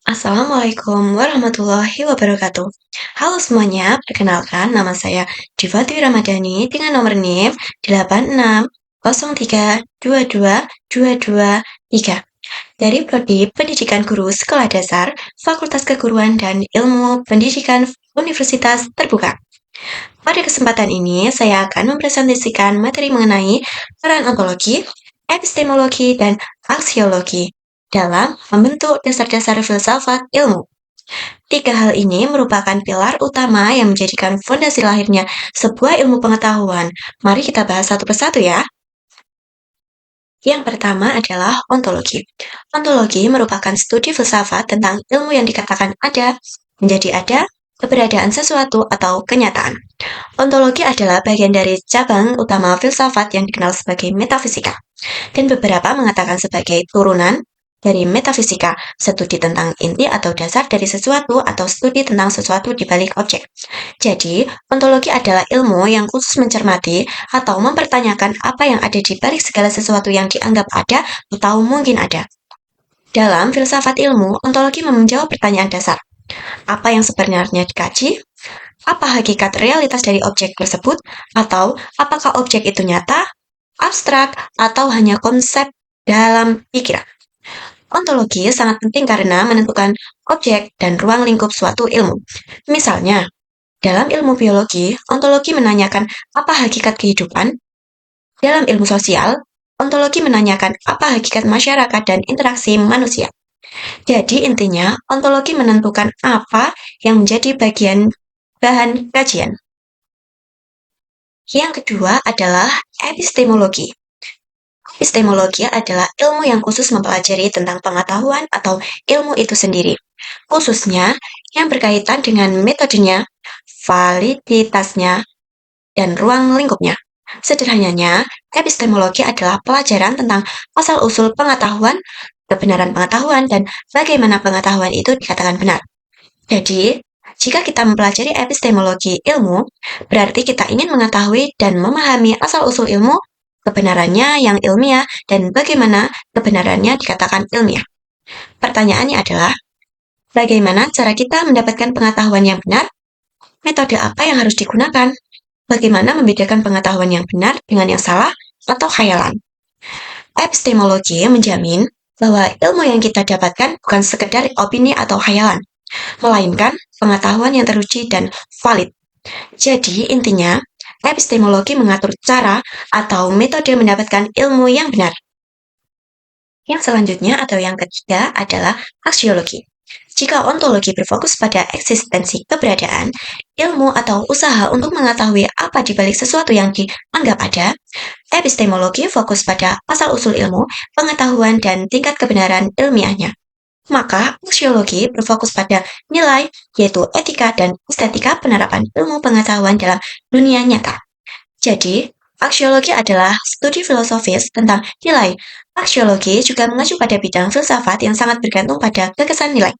Assalamualaikum warahmatullahi wabarakatuh. Halo semuanya, perkenalkan nama saya Divati Ramadhani dengan nomor NIM 8603222223 dari Prodi Pendidikan Guru Sekolah Dasar Fakultas Keguruan dan Ilmu Pendidikan Universitas Terbuka. Pada kesempatan ini, saya akan mempresentasikan materi mengenai peran ontologi, epistemologi, dan aksiologi dalam membentuk dasar-dasar filsafat ilmu. Tiga hal ini merupakan pilar utama yang menjadikan fondasi lahirnya sebuah ilmu pengetahuan. Mari kita bahas satu persatu ya. Yang pertama adalah ontologi. Ontologi merupakan studi filsafat tentang ilmu yang dikatakan ada, menjadi ada, keberadaan sesuatu atau kenyataan. Ontologi adalah bagian dari cabang utama filsafat yang dikenal sebagai metafisika, dan beberapa mengatakan sebagai turunan dari metafisika, studi tentang inti atau dasar dari sesuatu atau studi tentang sesuatu di balik objek. Jadi, ontologi adalah ilmu yang khusus mencermati atau mempertanyakan apa yang ada di balik segala sesuatu yang dianggap ada atau mungkin ada. Dalam filsafat ilmu, ontologi menjawab pertanyaan dasar. Apa yang sebenarnya dikaji? Apa hakikat realitas dari objek tersebut? Atau apakah objek itu nyata, abstrak, atau hanya konsep dalam pikiran? Ontologi sangat penting karena menentukan objek dan ruang lingkup suatu ilmu. Misalnya, dalam ilmu biologi, ontologi menanyakan apa hakikat kehidupan. Dalam ilmu sosial, ontologi menanyakan apa hakikat masyarakat dan interaksi manusia. Jadi intinya, ontologi menentukan apa yang menjadi bagian bahan kajian. Yang kedua adalah epistemologi. Epistemologi adalah ilmu yang khusus mempelajari tentang pengetahuan atau ilmu itu sendiri, khususnya yang berkaitan dengan metodenya, validitasnya, dan ruang lingkupnya. Sederhananya, epistemologi adalah pelajaran tentang asal-usul pengetahuan, kebenaran pengetahuan, dan bagaimana pengetahuan itu dikatakan benar. Jadi, jika kita mempelajari epistemologi ilmu, berarti kita ingin mengetahui dan memahami asal-usul ilmu, kebenarannya yang ilmiah, dan bagaimana kebenarannya dikatakan ilmiah. Pertanyaannya adalah, bagaimana cara kita mendapatkan pengetahuan yang benar? Metode apa yang harus digunakan? Bagaimana membedakan pengetahuan yang benar dengan yang salah atau khayalan? Epistemologi menjamin bahwa ilmu yang kita dapatkan bukan sekedar opini atau khayalan, melainkan pengetahuan yang teruji dan valid. Jadi intinya, epistemologi mengatur cara atau metode mendapatkan ilmu yang benar. Yang selanjutnya atau yang ketiga adalah aksiologi. Jika ontologi berfokus pada eksistensi keberadaan, ilmu atau usaha untuk mengetahui apa di balik sesuatu yang dianggap ada, epistemologi fokus pada asal-usul ilmu, pengetahuan, dan tingkat kebenaran ilmiahnya. Maka, aksiologi berfokus pada nilai, yaitu etika dan estetika penerapan ilmu pengetahuan dalam dunia nyata. Jadi, aksiologi adalah studi filosofis tentang nilai. Aksiologi juga mengacu pada bidang filsafat yang sangat bergantung pada gagasan nilai,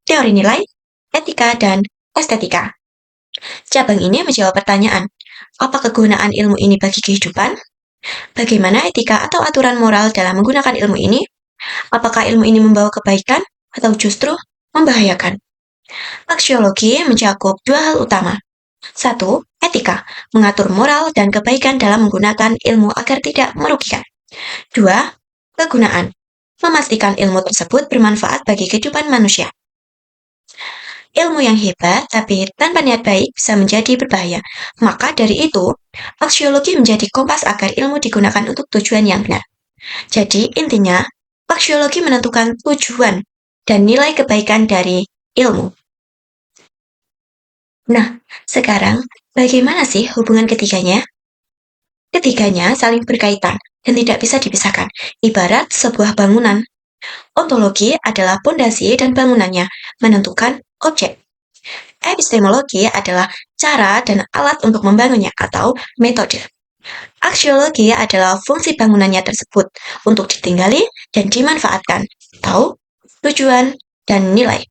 teori nilai, etika, dan estetika. Cabang ini menjawab pertanyaan, apa kegunaan ilmu ini bagi kehidupan? Bagaimana etika atau aturan moral dalam menggunakan ilmu ini? Apakah ilmu ini membawa kebaikan atau justru membahayakan? Aksiologi mencakup dua hal utama. Satu, etika, mengatur moral dan kebaikan dalam menggunakan ilmu agar tidak merugikan. Dua, kegunaan, memastikan ilmu tersebut bermanfaat bagi kehidupan manusia. Ilmu yang hebat tapi tanpa niat baik bisa menjadi berbahaya. Maka dari itu, aksiologi menjadi kompas agar ilmu digunakan untuk tujuan yang benar. Jadi intinya, aksiologi menentukan tujuan dan nilai kebaikan dari ilmu. Nah, sekarang bagaimana sih hubungan ketiganya? Ketiganya saling berkaitan dan tidak bisa dipisahkan, ibarat sebuah bangunan. Ontologi adalah pondasi dan bangunannya, menentukan objek. Epistemologi adalah cara dan alat untuk membangunnya atau metode. Aksiologi adalah fungsi bangunannya tersebut untuk ditinggali dan dimanfaatkan, atau tujuan dan nilai.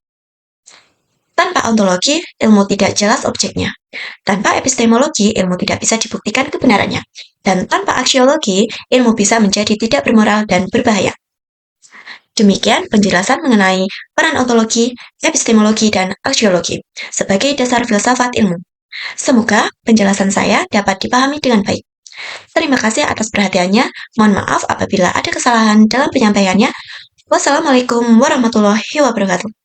Tanpa ontologi, ilmu tidak jelas objeknya. Tanpa epistemologi, ilmu tidak bisa dibuktikan kebenarannya. Dan tanpa aksiologi, ilmu bisa menjadi tidak bermoral dan berbahaya. Demikian penjelasan mengenai peran ontologi, epistemologi, dan aksiologi sebagai dasar filsafat ilmu. Semoga penjelasan saya dapat dipahami dengan baik. Terima kasih atas perhatiannya. Mohon maaf apabila ada kesalahan dalam penyampaiannya. Wassalamualaikum warahmatullahi wabarakatuh.